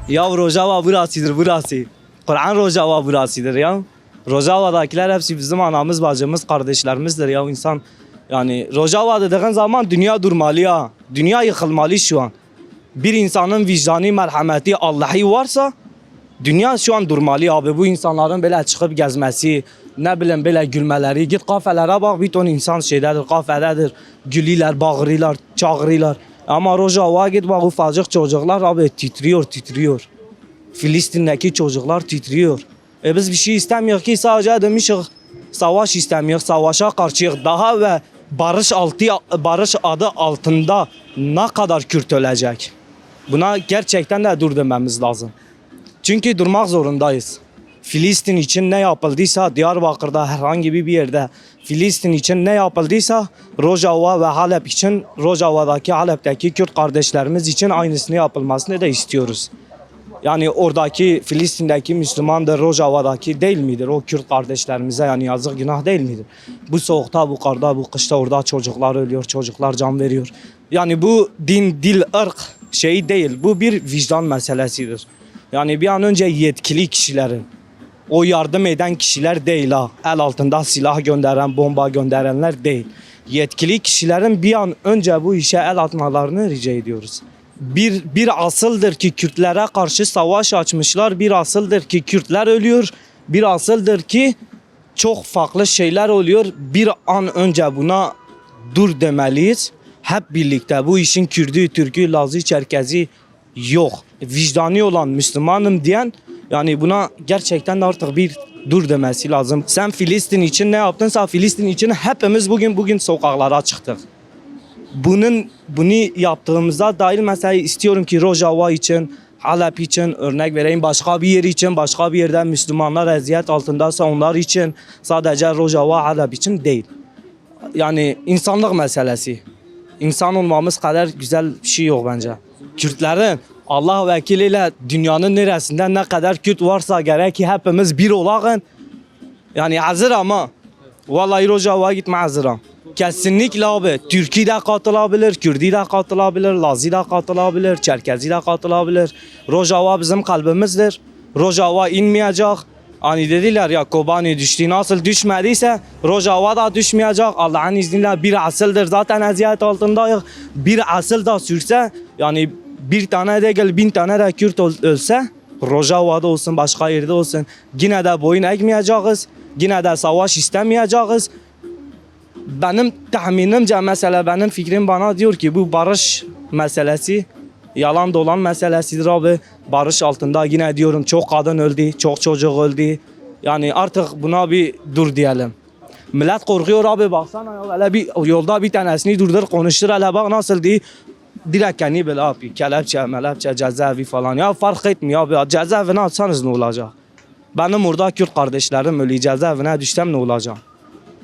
Ya Rojava burasıdır burası. Kur'an Rojava burasıdır ya. Rojava'dakiler hepsi bizim anamız, bacımız, kardeşlerimizdir ya insan. Yani Rojava dediğin zaman dünya durmalı ya. Dünya yıkılmalı şu an. Bir insanın vicdani, merhameti, Allah'ı varsa dünya şu an durmalı abi. Bu insanların böyle çıkıp gezmesi, ne bileyim böyle gülmeleri. Git kafelere bak, bir ton insan şeydedir, kafededir. Gülüyorlar, bağırıyorlar, çağırıyorlar. Ama Rojava'ya git bak, ufacık çocuklar abi titriyor, titriyor. Filistin'deki çocuklar titriyor. Biz bir şey istemiyoruz ki, sadece demişiz savaş istemiyoruz, savaşa karşıyız. Daha ve barış adı altında ne kadar Kürt ölecek? Buna gerçekten de dur dememiz lazım. Çünkü durmak zorundayız. Filistin için ne yapıldıysa, Diyarbakır'da herhangi bir yerde Filistin için ne yapıldıysa Rojava ve Halep için, Rojava'daki, Halep'teki Kürt kardeşlerimiz için aynısını yapılmasını da istiyoruz. Yani oradaki Filistin'deki Müslümandır, Rojava'daki değil midir? O Kürt kardeşlerimize yani yazık, günah değil midir? Bu soğukta, bu karda, bu kışta orada çocuklar ölüyor, çocuklar can veriyor. Yani bu din, dil, ırk şeyi değil. Bu bir vicdan meselesidir. Yani bir an önce yetkili kişilerin, o yardım eden kişiler değil ha. El altında silah gönderen, bomba gönderenler değil. Yetkili kişilerin bir an önce bu işe el atmalarını rica ediyoruz. Bir asıldır ki Kürtlere karşı savaş açmışlar. Bir asıldır ki Kürtler ölüyor. Bir asıldır ki çok farklı şeyler oluyor. Bir an önce buna dur demeliyiz. Hep birlikte bu işin Kürdü, Türkü, Lazı, Çerkezi yok. Vicdani olan Müslümanım diyen yani buna gerçekten de artık bir dur demesi lazım. Sen Filistin için ne yaptınsa Filistin için hepimiz bugün sokaklara çıktık. Bunu yaptığımıza dair mesela istiyorum ki Rojava için, Halep için örnek vereyim, başka bir yer için, başka bir yerde Müslümanlar eziyet altındaysa onlar için, sadece Rojava, Halep için değil. Yani insanlık meselesi. İnsan olmamız kadar güzel bir şey yok bence. Kürtlerin Allah vekiliyle dünyanın neresinden ne kadar Kürt varsa gerek ki hepimiz bir olalım. Yani hazır ama vallahi Rojava'ya gitme hazırım. Kesinlikle abi. Türkiye de katılabilir, Kürdi de katılabilir, Lazı da katılabilir, Çerkezi de katılabilir. Rojava bizim kalbimizdir. Rojava inmeyecek. Hani dediler ya Kobani düştü, nasıl düşmediyse Rojava da düşmeyecek. Allah'ın izniyle bir asıldır, zaten eziyet altındayız. Bir asıl da sürse yani bir tane değil 1000 tane de Kürt ölse Rojava'da olsun başka yerde olsun yine de boyun eğmeyeceğiz. Yine de savaş istemeyeceğiz. Benim tahminimce mesela benim fikrim bana diyor ki bu barış meselesi yalan dolan meselesidir abi. Barış altında yine diyorum çok kadın öldü, çok çocuk öldü. Yani artık buna bir dur diyelim. Millet korkuyor abi, baksana ya, hele bir yolda bir tanesini durdur konuştur, hele bak nasıl diye direkt kendi böyle abi kelepçe, melepçe, cezaevi falan ya fark etmiyor abi, cezaevine atsanız ne olacak? Benim orada Kürt kardeşlerim öyle cezaevine düşsem ne olacak?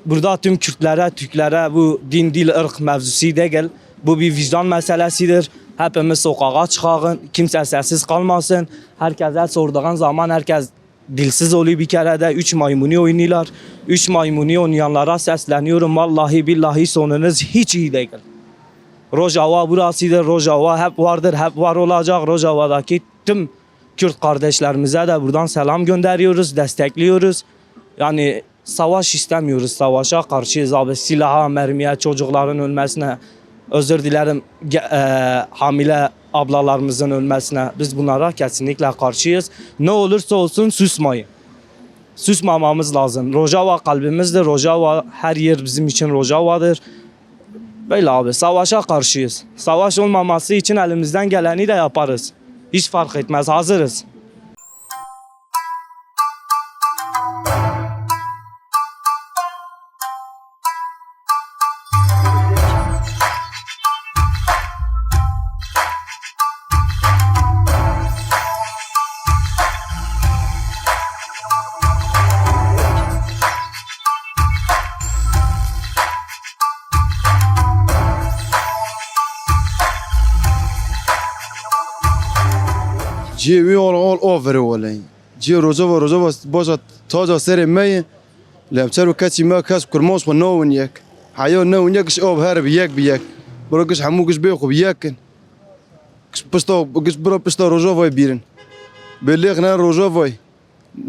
Burada tüm Kürtlere, Türklere bu din, dil, ırk mevzusu değil. Bu bir vicdan meselesidir. Hepimiz sokağa çıkalım, kimse sessiz kalmasın. Herkese sorduğun zaman herkes dilsiz oluyor bir kere de. 3 maymuni oynuyorlar. 3 maymuni oynayanlara sesleniyorum. Vallahi billahi sonunuz hiç iyi değil. Rojava burasıdır. Rojava hep vardır, hep var olacak. Rojava'daki tüm Kürt kardeşlerimize de buradan selam gönderiyoruz, destekliyoruz. Yani savaş istemiyoruz, savaşa karşıyız abi. Silaha, mermiye, çocukların ölmesine, özür dilerim hamile ablalarımızın ölmesine, biz bunlara kesinlikle karşıyız. Ne olursa olsun susmayın. Susmamamız lazım. Rojava kalbimizdir, Rojava her yer bizim için Rojava'dır. Böyle abi, savaşa karşıyız. Savaş olmaması için elimizden geleni de yaparız. Hiç fark etmez, hazırız. جي وي all over ولا جي روزوفا بوجا توجا سري مي لا بترو كاتي ما كاس كرموس ونون ياك حيو نون ياكش او هرب ياك بياك بروكش حموكش بيخو بياك كش بستو كش برو بستو روزوفا بيرن Birliğine Rojava'yı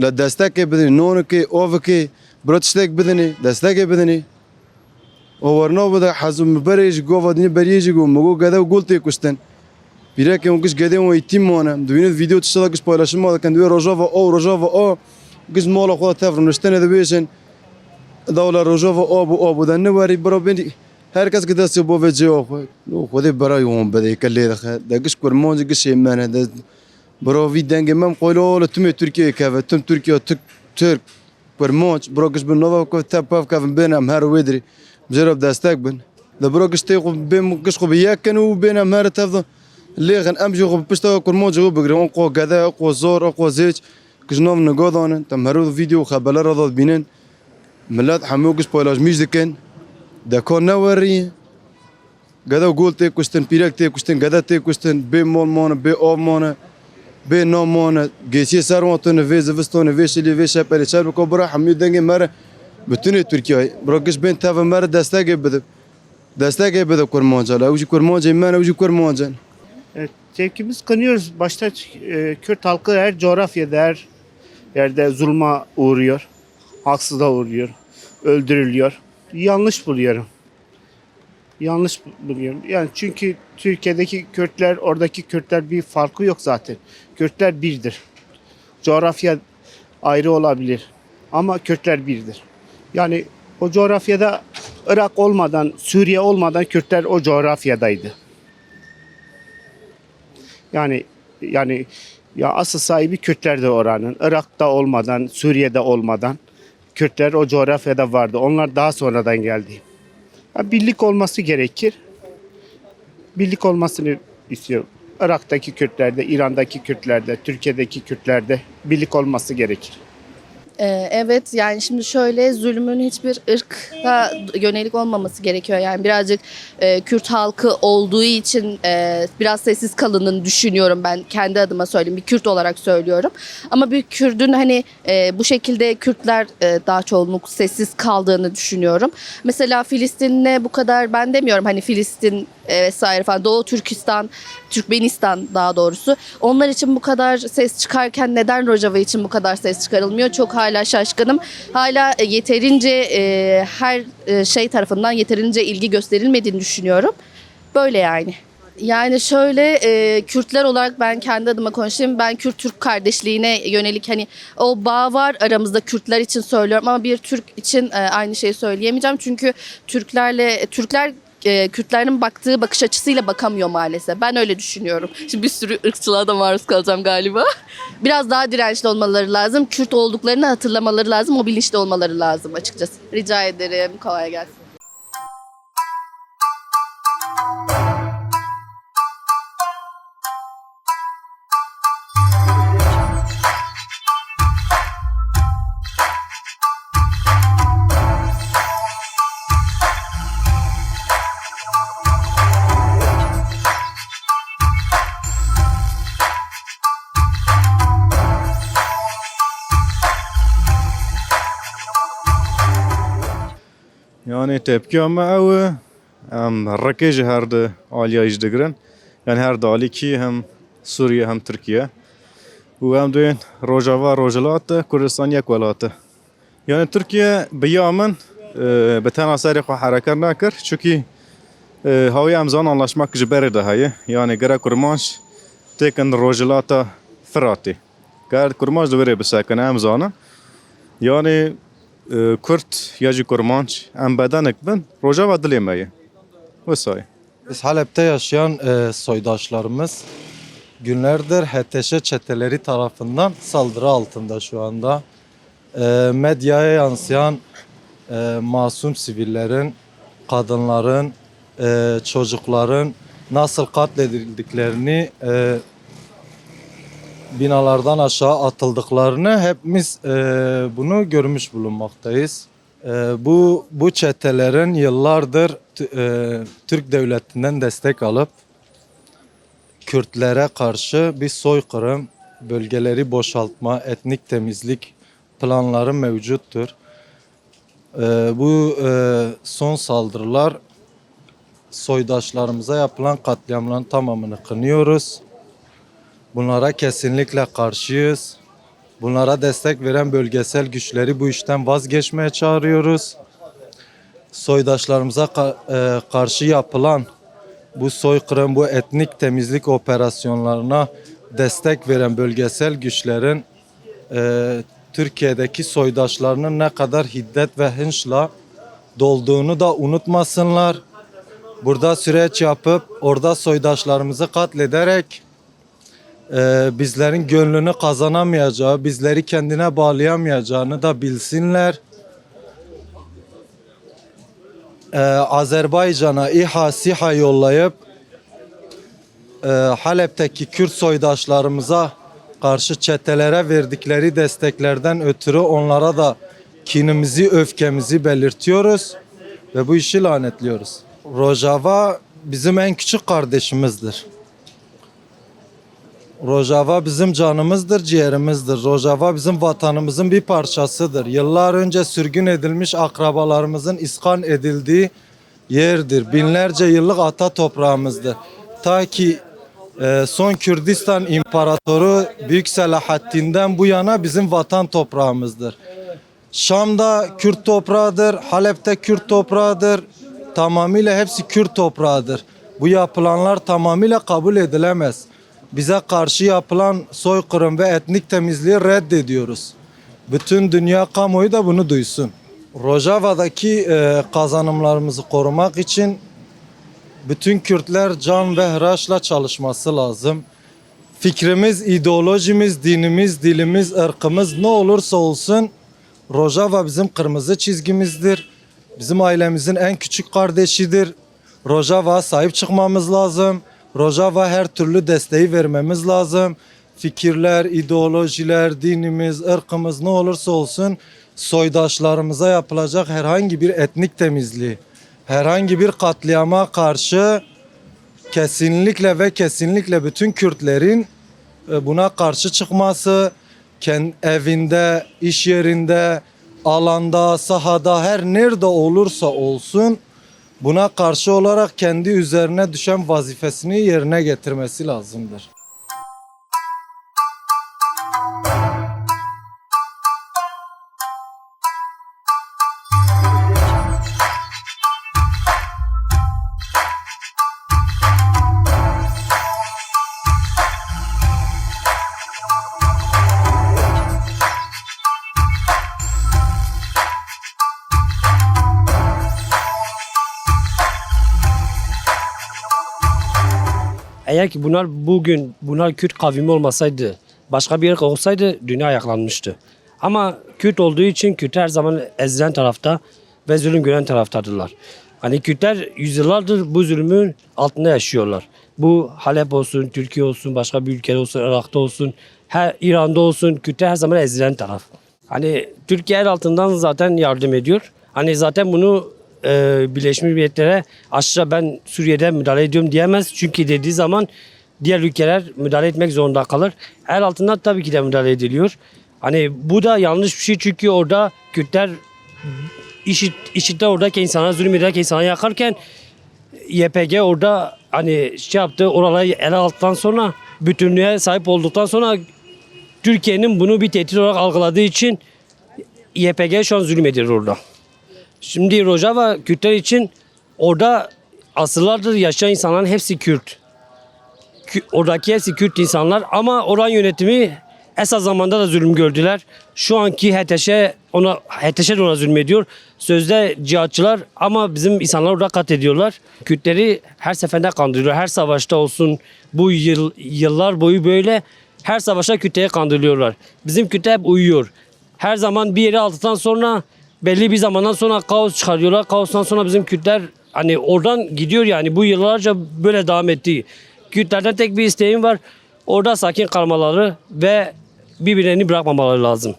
la destek bedeni, nonki, ovki, bratıştek bedeni, destek bedeni. O varna bu da hazım beriş govadini beriş go mugo gada gulti kusten. Bire ki onkiş gede o itim mona. Düğünü video tuşla kış paylaşım var kan düğü Rojava o kız mola kola tefrun üstüne de beşen. Dawla Rojava o bu da ne var ibra beni. Herkes kida sibo ve cevap. No kodi bara yom bede kalle da kış kurmonji kış yemene da برو في دنگ من قولوا تم تركيا كذا تم تركيا ترك برموج بروكش بالنوفا كف تاباف كف بينهم هار ويدري بجرب داستاك بن ده بروكش تيقو بين كشخو بياك كانوا بينهم هار تفضل اللي غن امجو بشتا كرموج غو بغري اقو كذا اقو زور اقو زيج كشنوف نغودون تم هارو فيديو خبالر رضا بينن ملات حموكش بولاج ميج دكن ده كون نوري كذا قلت كوستن بيرك تي كوستن كذا تي كوستن بي مول مون بي او مون به نامون گیسی سرماتون ویز وستون ویشلی ویش پری چهار بکو برا حمی دنگی مر بتونی ترکیه براکش بین تاف مر دسته بده kurmancala اوجی kurmancayım من اوجی kurmancan. Evet, tepkimiz kınıyoruz. Başta Kürt halkı her coğrafyada her yerde zulma uğruyor. Haksızlığa uğruyor. Öldürülüyor. Yanlış buluyorum. Yanlış buluyorum. Yani çünkü Türkiye'deki Kürtler, oradaki Kürtler bir farkı yok zaten. Kürtler birdir. Coğrafya ayrı olabilir ama Kürtler birdir. Yani o coğrafyada Irak olmadan, Suriye olmadan Kürtler o coğrafyadaydı. Yani ya asıl sahibi Kürtler de oranın. Irak'ta olmadan, Suriye'de olmadan Kürtler o coğrafyada vardı. Onlar daha sonradan geldi. Ya birlik olması gerekir. Birlik olmasını istiyorum. Irak'taki Kürtlerde, İran'daki Kürtlerde, Türkiye'deki Kürtlerde birlik olması gerekir. Evet, yani şimdi şöyle, zulmün hiçbir ırka yönelik olmaması gerekiyor. Yani birazcık Kürt halkı olduğu için biraz sessiz kalındığını düşünüyorum, ben kendi adıma söyleyeyim. Bir Kürt olarak söylüyorum. Ama bir Kürt'ün hani bu şekilde Kürtler daha çoğunluk sessiz kaldığını düşünüyorum. Mesela Filistin'le bu kadar, ben demiyorum hani Filistin vesaire falan, Doğu Türkistan, Türkmenistan daha doğrusu. Onlar için bu kadar ses çıkarken neden Rojava için bu kadar ses çıkarılmıyor? Çok hala şaşkınım. Hala yeterince her şey tarafından yeterince ilgi gösterilmediğini düşünüyorum. Böyle yani. Yani şöyle, Kürtler olarak ben kendi adıma konuşayım. Ben Kürt-Türk kardeşliğine yönelik hani o bağ var aramızda, Kürtler için söylüyorum ama bir Türk için aynı şeyi söyleyemeyeceğim. Çünkü Türkler Kürtlerin baktığı bakış açısıyla bakamıyor maalesef. Ben öyle düşünüyorum. Şimdi bir sürü ırkçılığa da maruz kalacağım galiba. Biraz daha dirençli olmaları lazım. Kürt olduklarını hatırlamaları lazım. O bilinçli olmaları lazım açıkçası. Rica ederim. Kolay gelsin. Yani tepki ama rakej her de alya ijdigren. Yani her dali ki hem Suriye hem Türkiye. Bu hem de Rojava Rojalatı, Kürdistan yek velatı. Yani Türkiye biyamen betena sari xo harekat nakir. Çünkü havaya amzan anlaşmak jiberi de haye. Yani gara kurmanş tekin Rojalata Fırati. Gar kurmanş devre besaken amzana. Yani Kürt yacı kurmanç em bedenek bin Rojava dilemeyi. Vesay. Biz Halep'te yaşayan soydaşlarımız günlerdir HTŞ çeteleri tarafından saldırı altında şu anda. Medyaya yansıyan masum sivillerin, kadınların, çocukların nasıl katledildiklerini, binalardan aşağı atıldıklarını hepimiz bunu görmüş bulunmaktayız. Bu çetelerin yıllardır Türk devletinden destek alıp Kürtlere karşı bir soykırım, bölgeleri boşaltma, etnik temizlik planları mevcuttur. Bu son saldırılar soydaşlarımıza yapılan katliamların tamamını kınıyoruz. Bunlara kesinlikle karşıyız. Bunlara destek veren bölgesel güçleri bu işten vazgeçmeye çağırıyoruz. Soydaşlarımıza karşı yapılan bu soykırım, bu etnik temizlik operasyonlarına destek veren bölgesel güçlerin Türkiye'deki soydaşlarının ne kadar hiddet ve hınçla dolduğunu da unutmasınlar. Burada süreç yapıp orada soydaşlarımızı katlederek bizlerin gönlünü kazanamayacağı, bizleri kendine bağlayamayacağını da bilsinler. Azerbaycan'a İHA, SİHA yollayıp Halep'teki Kürt soydaşlarımıza karşı çetelere verdikleri desteklerden ötürü onlara da kinimizi, öfkemizi belirtiyoruz ve bu işi lanetliyoruz. Rojava bizim en küçük kardeşimizdir. Rojava bizim canımızdır, ciğerimizdir. Rojava bizim vatanımızın bir parçasıdır. Yıllar önce sürgün edilmiş akrabalarımızın iskan edildiği yerdir. Binlerce yıllık ata toprağımızdır. Ta ki son Kürdistan İmparatoru Büyük Selahaddin'den bu yana bizim vatan toprağımızdır. Şam'da Kürt toprağıdır, Halep'te Kürt toprağıdır. Tamamıyla hepsi Kürt toprağıdır. Bu yapılanlar tamamıyla kabul edilemez. Bize karşı yapılan soykırım ve etnik temizliği reddediyoruz. Bütün dünya kamuoyu da bunu duysun. Rojava'daki kazanımlarımızı korumak için bütün Kürtler can ve hıraşla çalışması lazım. Fikrimiz, ideolojimiz, dinimiz, dilimiz, ırkımız ne olursa olsun Rojava bizim kırmızı çizgimizdir. Bizim ailemizin en küçük kardeşidir. Rojava'ya sahip çıkmamız lazım. Rojava her türlü desteği vermemiz lazım. Fikirler, ideolojiler, dinimiz, ırkımız ne olursa olsun soydaşlarımıza yapılacak herhangi bir etnik temizliği, herhangi bir katliama karşı kesinlikle ve kesinlikle bütün Kürtlerin buna karşı çıkması, evinde, iş yerinde, alanda, sahada her nerede olursa olsun buna karşı olarak kendi üzerine düşen vazifesini yerine getirmesi lazımdır. Eğer ki bunlar Kürt kavmi olmasaydı, başka bir ırk olsaydı dünya ayaklanmıştı. Ama Kürt olduğu için Kürtler her zaman ezilen tarafta ve zulüm gören taraftadırlar. Hani Kürtler yüzyıllardır bu zulmün altında yaşıyorlar. Bu Halep olsun, Türkiye olsun, başka bir ülkede olsun, Irak'ta olsun, İran'da olsun Kürtler her zaman ezilen taraf. Hani Türkiye el altından zaten yardım ediyor. Hani zaten bunu Birleşmiş Milletler'e aşağı ben Suriye'de müdahale ediyorum diyemez. Çünkü dediği zaman diğer ülkeler müdahale etmek zorunda kalır. El altından tabii ki de müdahale ediliyor. Hani bu da yanlış bir şey çünkü orada Kürtler IŞİD'de oradaki insanlara zulüm ederken insanları yakarken YPG orada hani yaptı oraları el alttan sonra bütünlüğe sahip olduktan sonra Türkiye'nin bunu bir tehdit olarak algıladığı için YPG şu an zulüm ediyor orada. Şimdi Rojava Kürtler için orada asırlardır yaşayan insanların hepsi Kürt. Oradaki hepsi Kürt insanlar ama oranın yönetimi esas zamanda da zulüm gördüler. Şu anki HTŞ de ona zulmediyor. Sözde cihatçılar ama bizim insanlar orada katlediyorlar. Kürtleri her seferinde kandırıyor. Her savaşta olsun bu yıllar boyu böyle her savaşta Kürtleri kandırıyorlar. Bizim Kürtler hep uyuyor. Her zaman bir yeri aldıktan sonra belli bir zamandan sonra kaos çıkarıyorlar. Kaostan sonra bizim Kürtler hani oradan gidiyor yani bu yıllarca böyle devam etti. Kürtlerden tek bir isteğim var. Orada sakin kalmaları ve birbirlerini bırakmamaları lazım.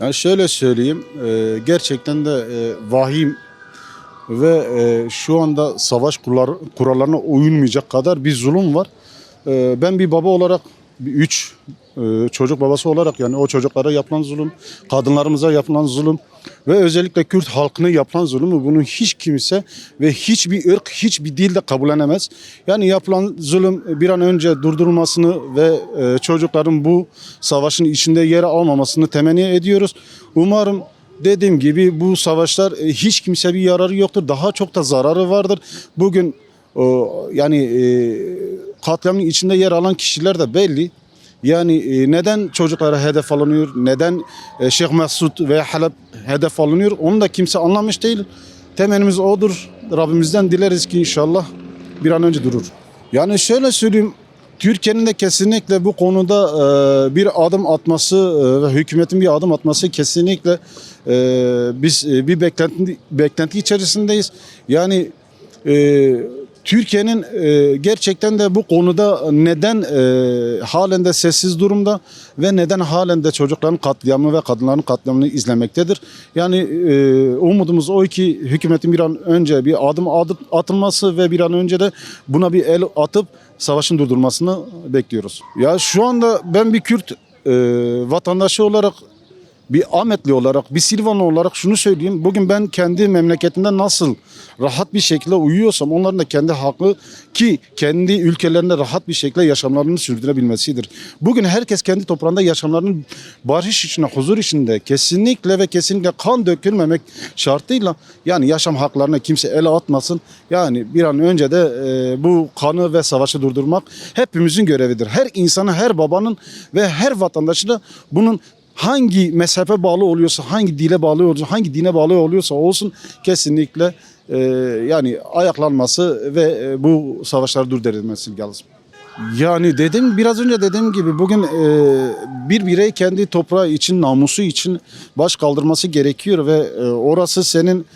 Yani şöyle söyleyeyim, gerçekten de vahim ve şu anda savaş kurallarına uyulmayacak kadar bir zulüm var. Ben bir baba olarak, üç çocuk babası olarak yani o çocuklara yapılan zulüm, kadınlarımıza yapılan zulüm ve özellikle Kürt halkına yapılan zulümü bunu hiç kimse ve hiçbir ırk, hiçbir dil de kabullenemez. Yani yapılan zulüm bir an önce durdurulmasını ve çocukların bu savaşın içinde yer almamasını temenni ediyoruz. Umarım dediğim gibi bu savaşlar hiç kimse bir yararı yoktur. Daha çok da zararı vardır. Bugün yani katliamın içinde yer alan kişiler de belli. Yani neden çocuklara hedef alınıyor, neden Şeyh Mesut ve Halep hedef alınıyor onu da kimse anlamış değil. Temennimiz odur. Rabbimizden dileriz ki inşallah bir an önce durur. Yani şöyle söyleyeyim, Türkiye'nin de kesinlikle bu konuda bir adım atması ve hükümetin bir adım atması kesinlikle biz bir beklenti içerisindeyiz. Yani Türkiye'nin gerçekten de bu konuda neden halen de sessiz durumda ve neden halen de çocukların katliamı ve kadınların katliamını izlemektedir. Yani umudumuz o ki hükümetin bir an önce bir adım atılması ve bir an önce de buna bir el atıp savaşın durdurmasını bekliyoruz. Ya şu anda ben bir Kürt vatandaşı olarak, bir Ahmetli olarak, bir Silvanlı olarak şunu söyleyeyim. Bugün ben kendi memleketimde nasıl rahat bir şekilde uyuyorsam onların da kendi hakkı ki kendi ülkelerinde rahat bir şekilde yaşamlarını sürdürebilmesidir. Bugün herkes kendi toprağında yaşamlarının barış içinde, huzur içinde kesinlikle ve kesinlikle kan dökülmemek şartıyla yani yaşam haklarına kimse el atmasın. Yani bir an önce de bu kanı ve savaşı durdurmak hepimizin görevidir. Her insanın, her babanın ve her vatandaşın da bunun hangi mezhebe bağlı oluyorsa, hangi dile bağlı oluyorsa, hangi dine bağlı oluyorsa olsun kesinlikle yani ayaklanması ve bu savaşları durdurulması lazım. Yani biraz önce dediğim gibi bugün bir birey kendi toprağı için, namusu için baş kaldırması gerekiyor ve orası senin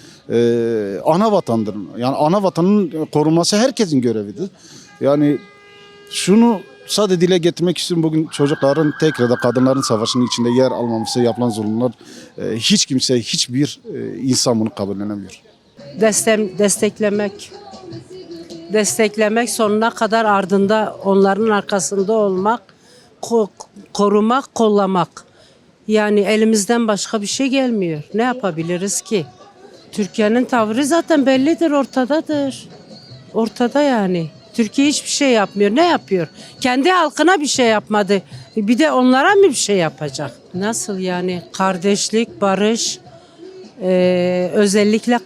ana vatandır. Yani ana vatanın korunması herkesin görevidir. Yani şunu sadece dile getirmek istiyorum. Bugün çocukların tekrar da kadınların savaşının içinde yer almaması, yapılan zulümler hiç kimse, hiçbir insan bunu kabullenemiyor. Desteklemek sonuna kadar ardında onların arkasında olmak, korumak, kollamak. Yani elimizden başka bir şey gelmiyor. Ne yapabiliriz ki? Türkiye'nin tavrı zaten bellidir, ortadadır. Ortada yani. Türkiye hiçbir şey yapmıyor. Ne yapıyor? Kendi halkına bir şey yapmadı. Bir de onlara mı bir şey yapacak? Nasıl yani? Kardeşlik, barış, özellikle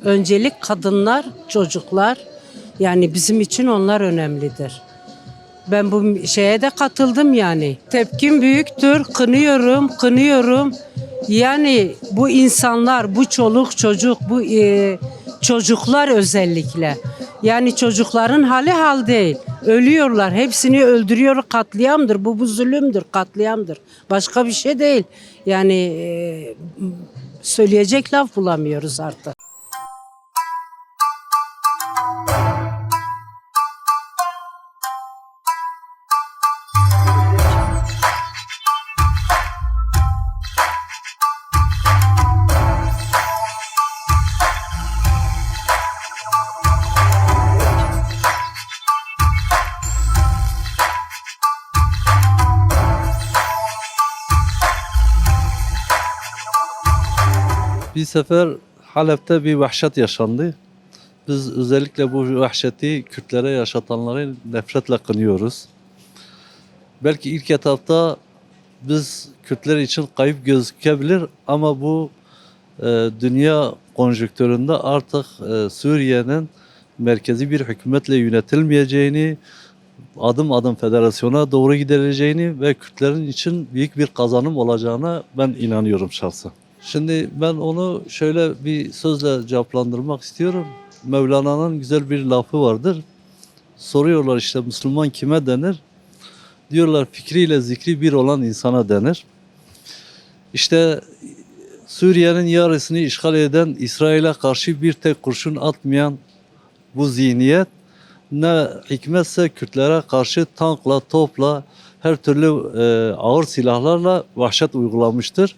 öncelik kadınlar, çocuklar. Yani bizim için onlar önemlidir. Ben bu şeye de katıldım yani. Tepkim büyüktür. Kınıyorum. Yani bu insanlar, bu çoluk çocuk, bu çocuklar özellikle. Yani çocukların hali hal değil. Ölüyorlar. Hepsini öldürüyor. Katliamdır. Bu zulümdür. Katliamdır. Başka bir şey değil. Yani söyleyecek laf bulamıyoruz artık. Bir sefer Halep'te bir vahşet yaşandı. Biz özellikle bu vahşeti Kürtlere yaşatanları nefretle kınıyoruz. Belki ilk etapta biz Kürtler için kayıp gözükebilir ama bu dünya konjonktüründe artık Suriye'nin merkezi bir hükümetle yönetilmeyeceğini, adım adım federasyona doğru gidileceğini ve Kürtlerin için büyük bir kazanım olacağına ben inanıyorum şahsen. Şimdi ben onu şöyle bir sözle cevaplandırmak istiyorum. Mevlana'nın güzel bir lafı vardır. Soruyorlar işte Müslüman kime denir? Diyorlar fikriyle zikri bir olan insana denir. İşte Suriye'nin yarısını işgal eden, İsrail'e karşı bir tek kurşun atmayan bu zihniyet ne hikmetse Kürtlere karşı tankla, topla, her türlü ağır silahlarla vahşet uygulamıştır.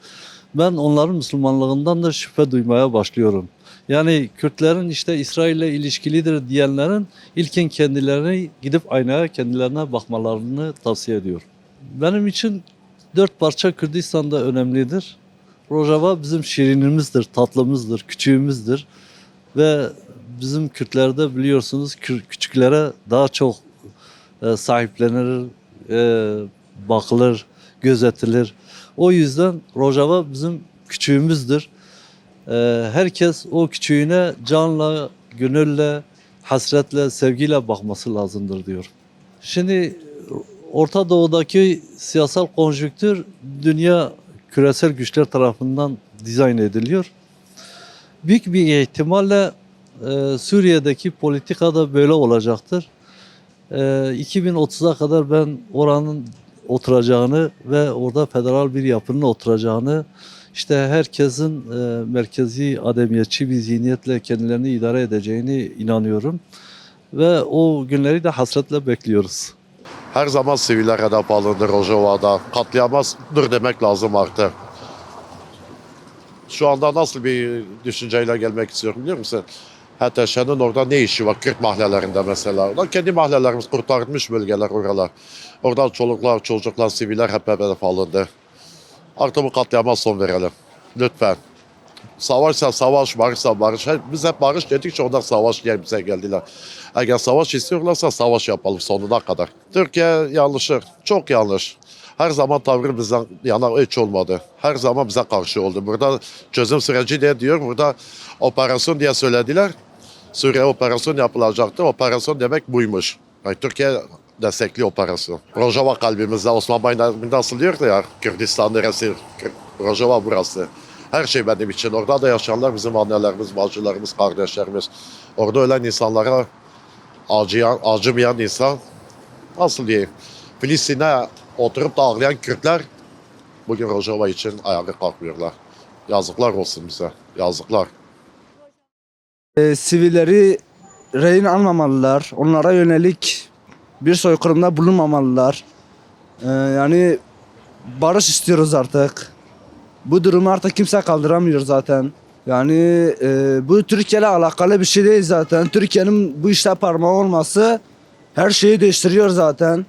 Ben onların Müslümanlığından da şüphe duymaya başlıyorum. Yani Kürtlerin işte İsrail'le ilişkilidir diyenlerin ilkin kendilerini gidip aynaya kendilerine bakmalarını tavsiye ediyorum. Benim için 4 parça Kürdistan da önemlidir. Rojava bizim şirinimizdir, tatlımızdır, küçüğümüzdür. Ve bizim Kürtlerde biliyorsunuz küçüklere daha çok sahiplenir, bakılır, gözetilir. O yüzden Rojava bizim küçüğümüzdür. Herkes o küçüğüne canla, gönülle, hasretle, sevgiyle bakması lazımdır diyor. Şimdi Orta Doğu'daki siyasal konjüktür dünya küresel güçler tarafından dizayn ediliyor. Büyük bir ihtimalle Suriye'deki politika da böyle olacaktır. 2030'a kadar ben oranın oturacağını ve orada federal bir yapının oturacağını, işte herkesin merkezi ademiyetçi bir zihniyetle kendilerini idare edeceğini inanıyorum. Ve o günleri de hasretle bekliyoruz. Her zaman siviller hedef alındı Rojava'da. Katliama dur demek lazım artık. Şu anda nasıl bir düşünceyle gelmek istiyorum biliyor musun? HTŞ'nin orada ne işi var? Kürt mahallelerinde mesela. Orada kendi mahallelerimiz kurtarılmış bölgeler oralar. Orada çoluklar, çocuklar, siviller hep hedef alındı. Artık bu katliama son verelim. Lütfen. Savaşsa savaş, barışsa barış. Biz hep barış dedikçe onlar savaş diye bize geldiler. Eğer savaş istiyorlarsa savaş yapalım sonuna kadar. Türkiye yanlışı, çok yanlış. Her zaman tavrı bizden yana hiç olmadı. Her zaman bize karşı oldu. Burada çözüm süreci diye diyor. Burada operasyon diye söylediler. Suriye operasyon yapılacaktı. Operasyon demek buymuş. Yani Türkiye destekli operasyon. Rojava kalbimizde. Osman Bayındır nasıl diyor ya Kürdistan neresi? Rojava burası. Her şey benim için. Orada da yaşayanlar bizim annelerimiz, bacılarımız, kardeşlerimiz. Orada ölen insanlara acımayan insan nasıl diyeyim? Filistin'e oturup da ağlayan Kürtler bugün Rojava için ayağa kalkmıyorlar. Yazıklar olsun bize. Yazıklar. Sivilleri rehin almamalılar. Onlara yönelik bir soykırımda bulunmamalılar. Yani barış istiyoruz artık. Bu durumu artık kimse kaldıramıyor zaten. Yani bu Türkiye'yle alakalı bir şey değil zaten. Türkiye'nin bu işte parmağı olması her şeyi değiştiriyor zaten.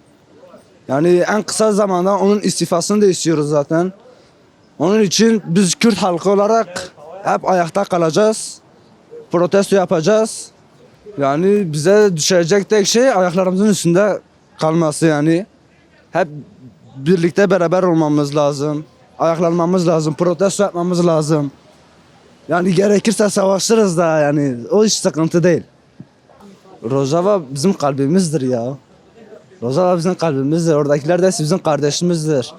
Yani en kısa zamanda onun istifasını da istiyoruz zaten. Onun için biz Kürt halkı olarak hep ayakta kalacağız. Protesto yapacağız. Yani bize düşecek tek şey ayaklarımızın üstünde kalması yani. Hep birlikte beraber olmamız lazım. Ayaklanmamız lazım, protesto yapmamız lazım. Yani gerekirse savaşırız da yani o hiç sıkıntı değil. Rojava bizim kalbimizdir ya. Rojava bizim kalbimizdir. Oradakiler de bizim kardeşimizdir.